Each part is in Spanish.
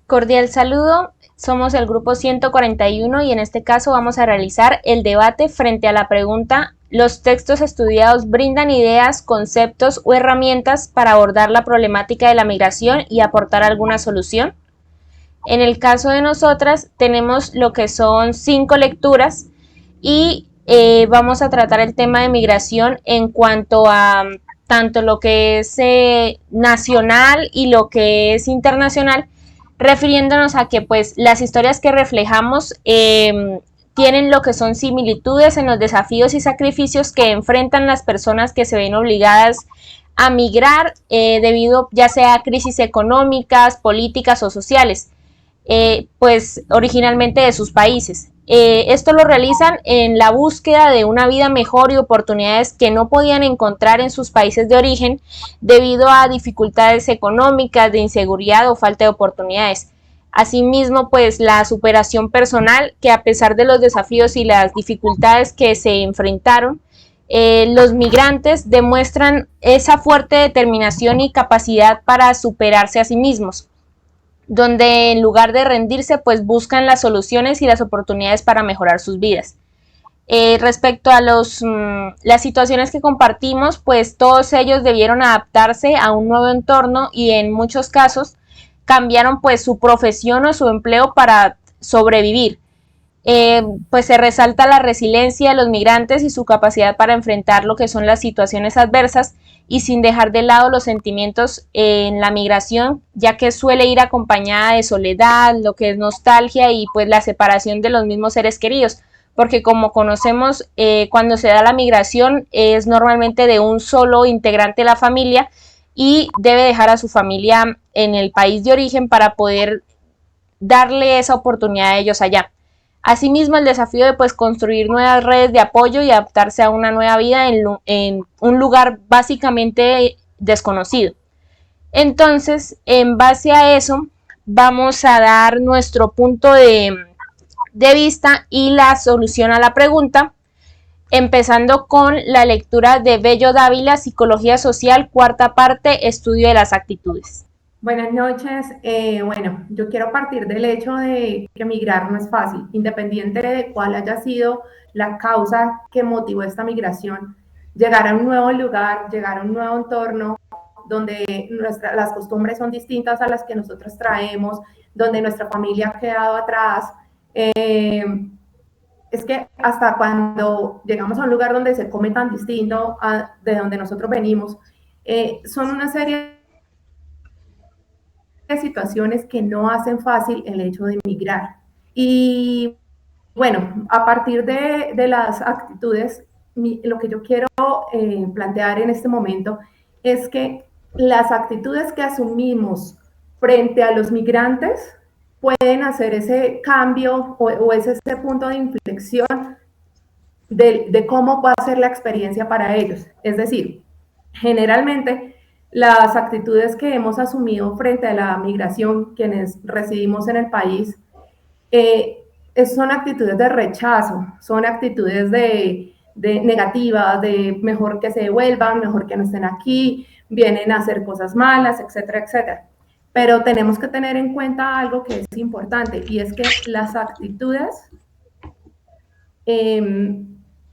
Cordial saludo, somos el grupo 141 y en este caso vamos a realizar el debate frente a la pregunta: ¿los textos estudiados brindan ideas, conceptos o herramientas para abordar la problemática de la migración y aportar alguna solución? En el caso de nosotras tenemos lo que son 5 lecturas y vamos a tratar el tema de migración en cuanto a tanto lo que es nacional y lo que es internacional, refiriéndonos a que pues las historias que reflejamos tienen lo que son similitudes en los desafíos y sacrificios que enfrentan las personas que se ven obligadas a migrar debido ya sea a crisis económicas, políticas o sociales, pues originalmente de sus países. Esto lo realizan en la búsqueda de una vida mejor y oportunidades que no podían encontrar en sus países de origen debido a dificultades económicas, de inseguridad o falta de oportunidades. Asimismo, pues la superación personal, que a pesar de los desafíos y las dificultades que se enfrentaron, los migrantes demuestran esa fuerte determinación y capacidad para superarse a sí mismos, donde en lugar de rendirse, pues buscan las soluciones y las oportunidades para mejorar sus vidas. Respecto a las situaciones que compartimos, pues todos ellos debieron adaptarse a un nuevo entorno y en muchos casos cambiaron pues su profesión o su empleo para sobrevivir. Pues se resalta la resiliencia de los migrantes y su capacidad para enfrentar lo que son las situaciones adversas y sin dejar de lado los sentimientos en la migración, ya que suele ir acompañada de soledad, lo que es nostalgia y pues la separación de los mismos seres queridos, porque como conocemos, cuando se da la migración es normalmente de un solo integrante de la familia y debe dejar a su familia en el país de origen para poder darle esa oportunidad a ellos allá. Asimismo, el desafío de pues construir nuevas redes de apoyo y adaptarse a una nueva vida en un lugar básicamente desconocido. Entonces, en base a eso, vamos a dar nuestro punto de vista y la solución a la pregunta, empezando con la lectura de Bello Dávila, Psicología Social, cuarta parte, Estudio de las Actitudes. Buenas noches. Bueno, yo quiero partir del hecho de que migrar no es fácil, independiente de cuál haya sido la causa que motivó esta migración. Llegar a un nuevo lugar, llegar a un nuevo entorno, donde las costumbres son distintas a las que nosotros traemos, donde nuestra familia ha quedado atrás. Es que hasta cuando llegamos a un lugar donde se come tan distinto de donde nosotros venimos, son una serie de situaciones que no hacen fácil el hecho de emigrar. Y bueno, a partir de las actitudes, lo que yo quiero plantear en este momento es que las actitudes que asumimos frente a los migrantes pueden hacer ese cambio o es ese punto de inflexión de cómo va a ser la experiencia para ellos. Es decir, generalmente las actitudes que hemos asumido frente a la migración, quienes residimos en el país, son actitudes de rechazo, son actitudes de negativas, de mejor que se devuelvan, mejor que no estén aquí, vienen a hacer cosas malas, etcétera, etcétera. Pero tenemos que tener en cuenta algo que es importante y es que las actitudes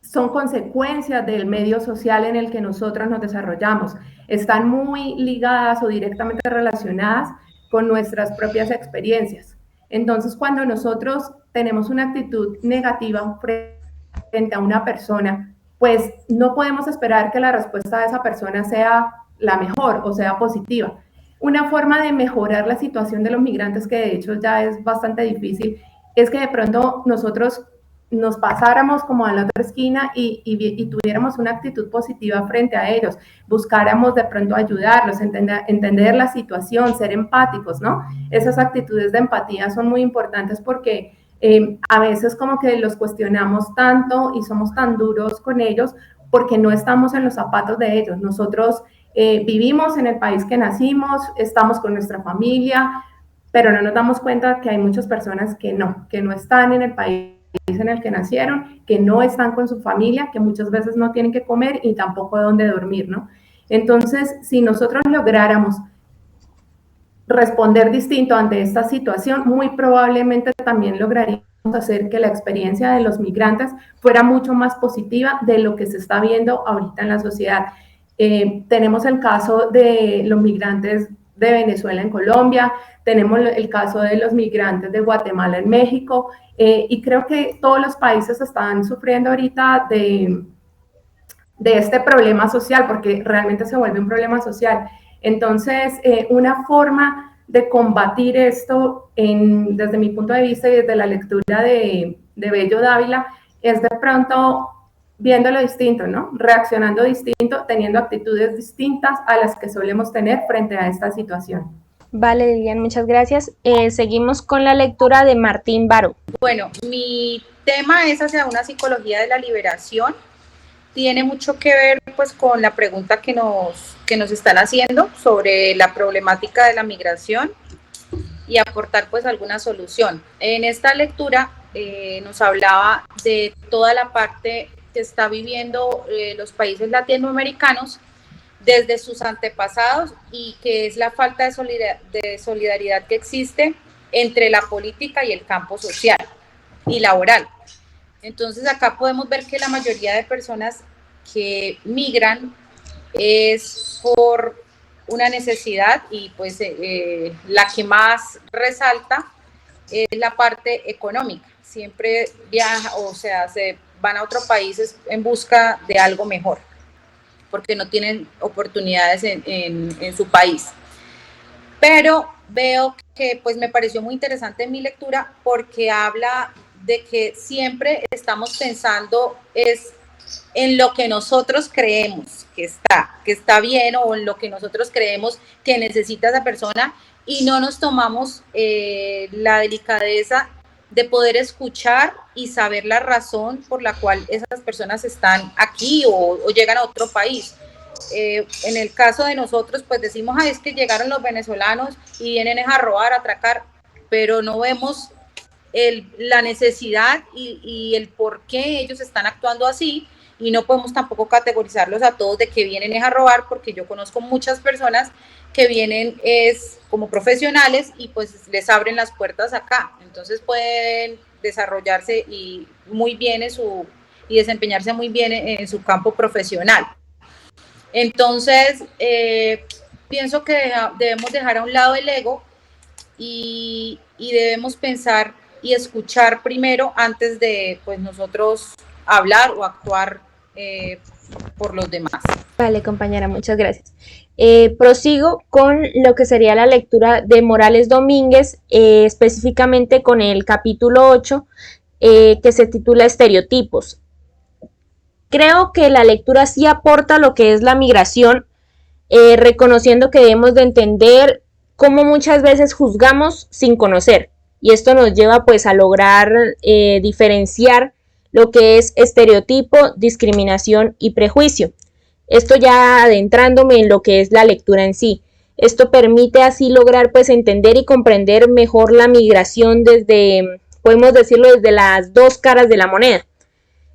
son consecuencias del medio social en el que nosotros nos desarrollamos. Están muy ligadas o directamente relacionadas con nuestras propias experiencias. Entonces, cuando nosotros tenemos una actitud negativa frente a una persona, pues no podemos esperar que la respuesta de esa persona sea la mejor o sea positiva. Una forma de mejorar la situación de los migrantes, que de hecho ya es bastante difícil, es que de pronto nosotros nos pasáramos como a la otra esquina y tuviéramos una actitud positiva frente a ellos, buscáramos de pronto ayudarlos, entender la situación, ser empáticos, ¿no? Esas actitudes de empatía son muy importantes porque a veces como que los cuestionamos tanto y somos tan duros con ellos porque no estamos en los zapatos de ellos. Nosotros vivimos en el país que nacimos, estamos con nuestra familia, pero no nos damos cuenta que hay muchas personas que no están en el país en el que nacieron, que no están con su familia, que muchas veces no tienen que comer y tampoco dónde dormir, ¿no? Entonces, si nosotros lográramos responder distinto ante esta situación, muy probablemente también lograríamos hacer que la experiencia de los migrantes fuera mucho más positiva de lo que se está viendo ahorita en la sociedad. Tenemos el caso de los migrantes de Venezuela en Colombia, tenemos el caso de los migrantes de Guatemala en México, y creo que todos los países están sufriendo ahorita de este problema social, porque realmente se vuelve un problema social. Entonces, una forma de combatir esto, desde mi punto de vista y desde la lectura de Bello Dávila, es de pronto viéndolo distinto, ¿no? Reaccionando distinto, teniendo actitudes distintas a las que solemos tener frente a esta situación. Vale, Lilian, muchas gracias. Seguimos con la lectura de Martín Baro. Bueno, mi tema es hacia una psicología de la liberación. Tiene mucho que ver pues con la pregunta que nos están haciendo sobre la problemática de la migración y aportar pues alguna solución. En esta lectura nos hablaba de toda la parte que está viviendo los países latinoamericanos desde sus antepasados y que es la falta de solidaridad que existe entre la política y el campo social y laboral. Entonces acá podemos ver que la mayoría de personas que migran es por una necesidad y pues la que más resalta es la parte económica. Siempre viaja, o sea, se van a otros países en busca de algo mejor, porque no tienen oportunidades en su país. Pero veo que pues me pareció muy interesante mi lectura porque habla de que siempre estamos pensando en lo que nosotros creemos que está bien o en lo que nosotros creemos que necesita esa persona y no nos tomamos la delicadeza de poder escuchar y saber la razón por la cual esas personas están aquí o llegan a otro país. En el caso de nosotros, pues decimos, es que llegaron los venezolanos y vienen a robar, a atracar, pero no vemos la necesidad y el por qué ellos están actuando así, y no podemos tampoco categorizarlos a todos de que vienen a robar, porque yo conozco muchas personas que vienen como profesionales y pues les abren las puertas acá, entonces pueden desarrollarse y muy bien y desempeñarse muy bien en su campo profesional. Entonces, pienso que debemos dejar a un lado el ego y debemos pensar y escuchar primero antes de pues nosotros hablar o actuar por los demás. Vale, compañera, muchas gracias. Prosigo con lo que sería la lectura de Morales Domínguez, específicamente con el capítulo 8, que se titula Estereotipos. Creo que la lectura sí aporta lo que es la migración, reconociendo que debemos de entender cómo muchas veces juzgamos sin conocer, y esto nos lleva pues a lograr diferenciar lo que es estereotipo, discriminación y prejuicio. Esto ya adentrándome en lo que es la lectura en sí. Esto permite así lograr pues entender y comprender mejor la migración podemos decirlo, desde las dos caras de la moneda.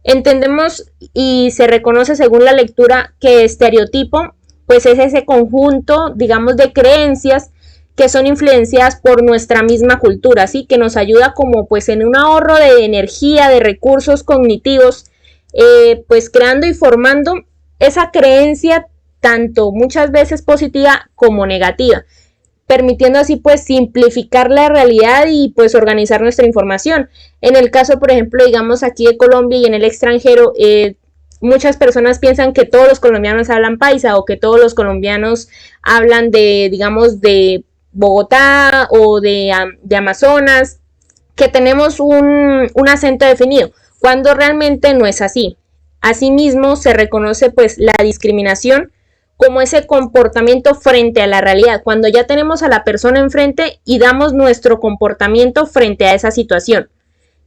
Entendemos y se reconoce según la lectura que estereotipo pues es ese conjunto, digamos, de creencias que son influenciadas por nuestra misma cultura, ¿sí? Que nos ayuda como pues en un ahorro de energía, de recursos cognitivos, pues creando y formando esa creencia tanto muchas veces positiva como negativa, permitiendo así pues simplificar la realidad y pues organizar nuestra información. En el caso, por ejemplo, digamos aquí de Colombia y en el extranjero, muchas personas piensan que todos los colombianos hablan paisa o que todos los colombianos hablan digamos, de Bogotá o de Amazonas, que tenemos un acento definido, cuando realmente no es así. Asimismo, se reconoce pues la discriminación como ese comportamiento frente a la realidad, cuando ya tenemos a la persona enfrente y damos nuestro comportamiento frente a esa situación.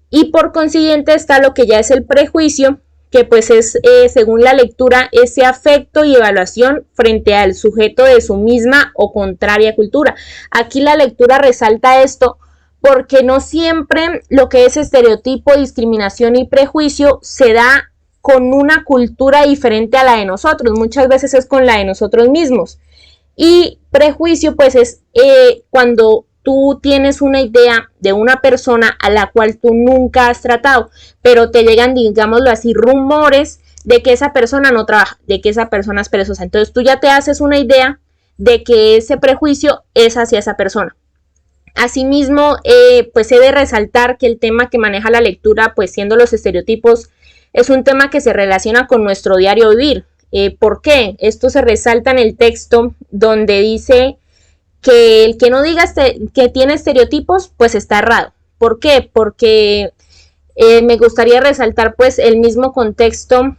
Y por consiguiente está lo que ya es el prejuicio, que pues es, según la lectura, ese afecto y evaluación frente al sujeto de su misma o contraria cultura. Aquí la lectura resalta esto porque no siempre lo que es estereotipo, discriminación y prejuicio se da con una cultura diferente a la de nosotros, muchas veces es con la de nosotros mismos. Y prejuicio pues es cuando tú tienes una idea de una persona a la cual tú nunca has tratado, pero te llegan, digámoslo así, rumores de que esa persona no trabaja, de que esa persona es perezosa. Entonces tú ya te haces una idea de que ese prejuicio es hacia esa persona. Asimismo, pues he de resaltar que el tema que maneja la lectura, pues siendo los estereotipos, es un tema que se relaciona con nuestro diario vivir. ¿Por qué? Esto se resalta en el texto donde dice que el que no diga que tiene estereotipos, pues está errado. ¿Por qué? Porque me gustaría resaltar pues el mismo contexto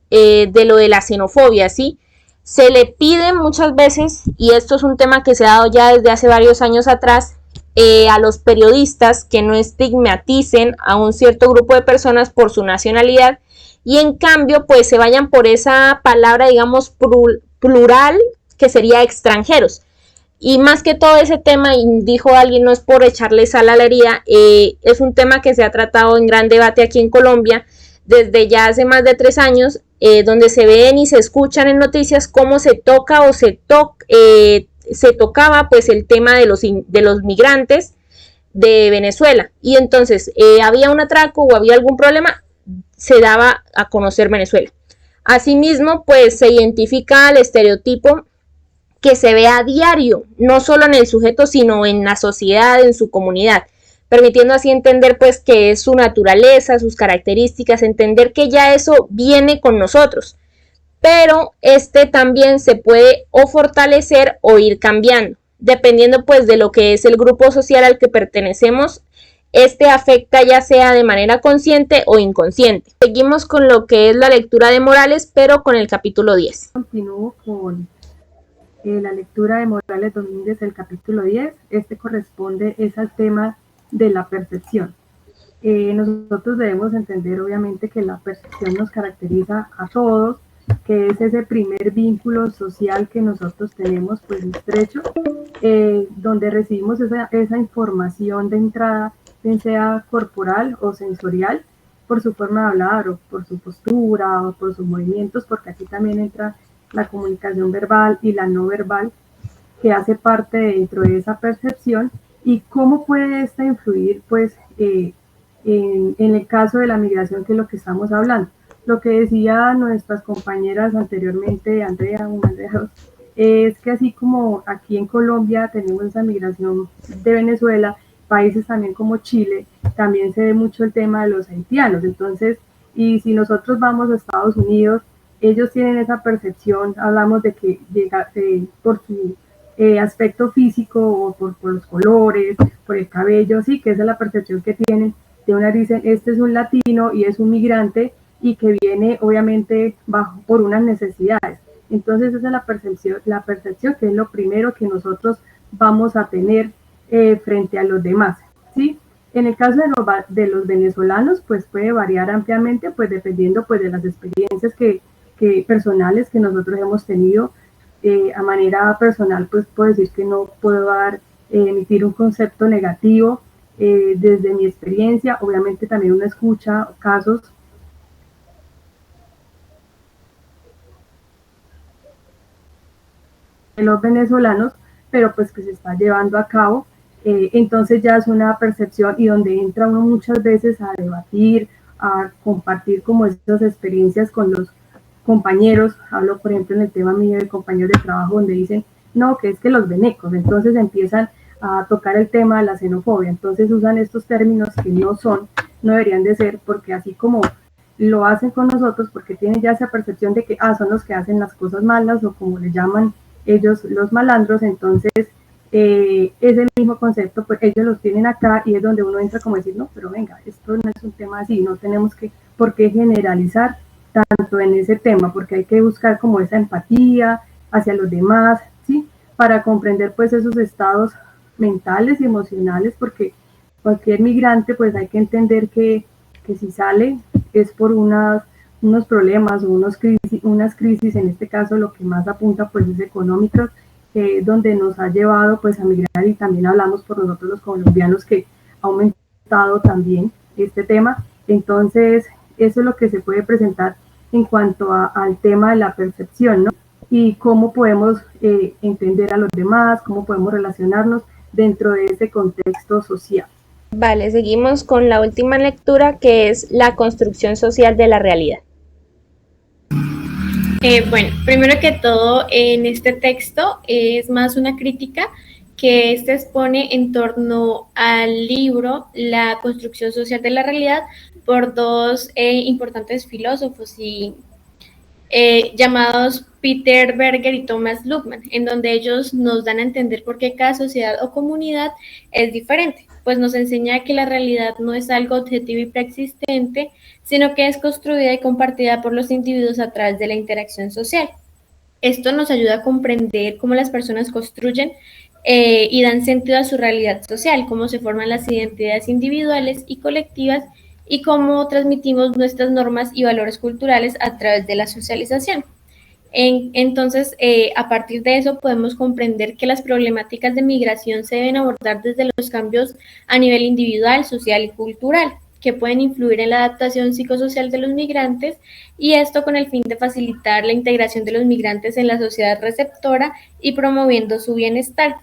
de lo de la xenofobia, ¿sí? Se le pide muchas veces, y esto es un tema que se ha dado ya desde hace varios años atrás, a los periodistas que no estigmaticen a un cierto grupo de personas por su nacionalidad y en cambio pues se vayan por esa palabra digamos plural que sería extranjeros. Y más que todo ese tema, y dijo alguien, no es por echarle sal a la herida, es un tema que se ha tratado en gran debate aquí en Colombia desde ya hace más de 3 años, donde se ven y se escuchan en noticias cómo se toca o se tocaba pues el tema de los migrantes de Venezuela. Y entonces había un atraco o había algún problema, se daba a conocer Venezuela. Asimismo, pues se identifica el estereotipo que se ve a diario, no solo en el sujeto, sino en la sociedad, en su comunidad, permitiendo así entender pues que es su naturaleza, sus características, entender que ya eso viene con nosotros, pero este también se puede o fortalecer o ir cambiando, dependiendo pues de lo que es el grupo social al que pertenecemos. Este afecta ya sea de manera consciente o inconsciente. Seguimos con lo que es la lectura de Morales, pero con el capítulo 10. Continúo con la lectura de Morales Domínguez, el capítulo 10. Este corresponde es al tema de la percepción. Nosotros debemos entender obviamente que la percepción nos caracteriza a todos, que es ese primer vínculo social que nosotros tenemos pues estrecho, donde recibimos esa información de entrada, bien sea corporal o sensorial, por su forma de hablar o por su postura o por sus movimientos, porque aquí también entra la comunicación verbal y la no verbal, que hace parte dentro de esa percepción, y cómo puede esta influir pues en el caso de la migración, que es lo que estamos hablando. Lo que decían nuestras compañeras anteriormente, Andrea, es que así como aquí en Colombia tenemos esa migración de Venezuela, países también como Chile, también se ve mucho el tema de los haitianos. Entonces, y si nosotros vamos a Estados Unidos, ellos tienen esa percepción, hablamos de que llega por su aspecto físico o por los colores, por el cabello, sí, que esa es la percepción que tienen. De una dicen, este es un latino y es un migrante y que viene obviamente bajo por unas necesidades. Entonces esa es la percepción que es lo primero que nosotros vamos a tener frente a los demás, ¿sí? En el caso de los venezolanos, pues puede variar ampliamente, pues dependiendo pues de las experiencias que personales que nosotros hemos tenido. A manera personal, pues puedo decir que no puedo emitir un concepto negativo desde mi experiencia. Obviamente también uno escucha casos de los venezolanos, pero pues que se está llevando a cabo. Entonces ya es una percepción y donde entra uno muchas veces a debatir, a compartir como esas experiencias con los compañeros. Hablo por ejemplo en el tema mío de compañeros de trabajo donde dicen, no, que es que los venecos, entonces empiezan a tocar el tema de la xenofobia, entonces usan estos términos que no deberían de ser, porque así como lo hacen con nosotros, porque tienen ya esa percepción de que son los que hacen las cosas malas, o como le llaman ellos, los malandros. Entonces ese mismo concepto pues ellos los tienen acá, y es donde uno entra como decir, no, pero venga, esto no es un tema así, no tenemos por qué generalizar tanto en ese tema, porque hay que buscar como esa empatía hacia los demás, ¿sí? Para comprender pues esos estados mentales y emocionales, porque cualquier migrante pues hay que entender que si sale es por unos problemas o unas crisis, en este caso lo que más apunta pues es económicas, que es donde nos ha llevado pues a migrar. Y también hablamos por nosotros los colombianos que ha aumentado también este tema. Entonces eso es lo que se puede presentar en cuanto al tema de la percepción, ¿no? y cómo podemos entender a los demás, cómo podemos relacionarnos dentro de ese contexto social. Vale, seguimos con la última lectura, que es la construcción social de la realidad. Bueno, primero que todo, en este texto es más una crítica que expone en torno al libro La construcción social de la realidad por dos importantes filósofos y llamados Peter Berger y Thomas Luhmann, en donde ellos nos dan a entender por qué cada sociedad o comunidad es diferente, pues nos enseña que la realidad no es algo objetivo y preexistente, sino que es construida y compartida por los individuos a través de la interacción social. Esto nos ayuda a comprender cómo las personas construyen y dan sentido a su realidad social, cómo se forman las identidades individuales y colectivas y cómo transmitimos nuestras normas y valores culturales a través de la socialización. Entonces, a partir de eso podemos comprender que las problemáticas de migración se deben abordar desde los cambios a nivel individual, social y cultural, que pueden influir en la adaptación psicosocial de los migrantes, y esto con el fin de facilitar la integración de los migrantes en la sociedad receptora y promoviendo su bienestar.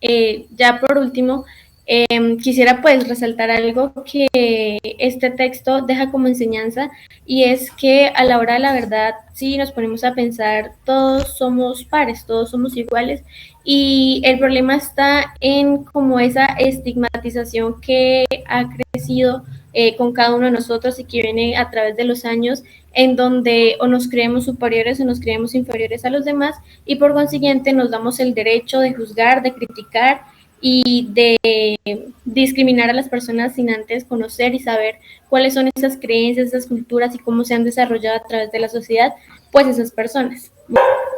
Ya por último, quisiera pues resaltar algo que este texto deja como enseñanza, y es que a la hora de la verdad, si nos ponemos a pensar, todos somos pares, todos somos iguales, y el problema está en como esa estigmatización que ha crecido con cada uno de nosotros y que viene a través de los años, en donde o nos creemos superiores o nos creemos inferiores a los demás, y por consiguiente nos damos el derecho de juzgar, de criticar y de discriminar a las personas sin antes conocer y saber cuáles son esas creencias, esas culturas y cómo se han desarrollado a través de la sociedad, pues esas personas.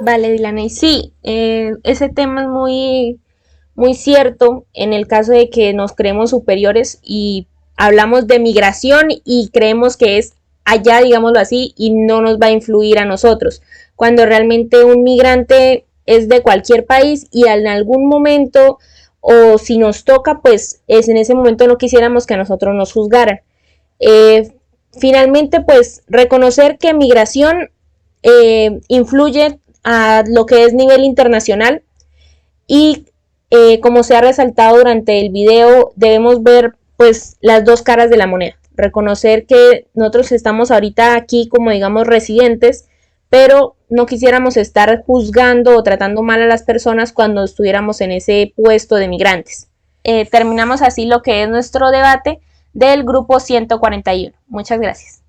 Vale, Dilaney, sí, ese tema es muy cierto en el caso de que nos creemos superiores y hablamos de migración y creemos que es allá, digámoslo así, y no nos va a influir a nosotros, cuando realmente un migrante es de cualquier país y en algún momento, o si nos toca, pues es en ese momento no quisiéramos que a nosotros nos juzgaran. Finalmente, pues reconocer que migración influye a lo que es nivel internacional, y como se ha resaltado durante el video, debemos ver pues las dos caras de la moneda, reconocer que nosotros estamos ahorita aquí como digamos residentes, pero no quisiéramos estar juzgando o tratando mal a las personas cuando estuviéramos en ese puesto de migrantes. Terminamos así lo que es nuestro debate del grupo 141. Muchas gracias.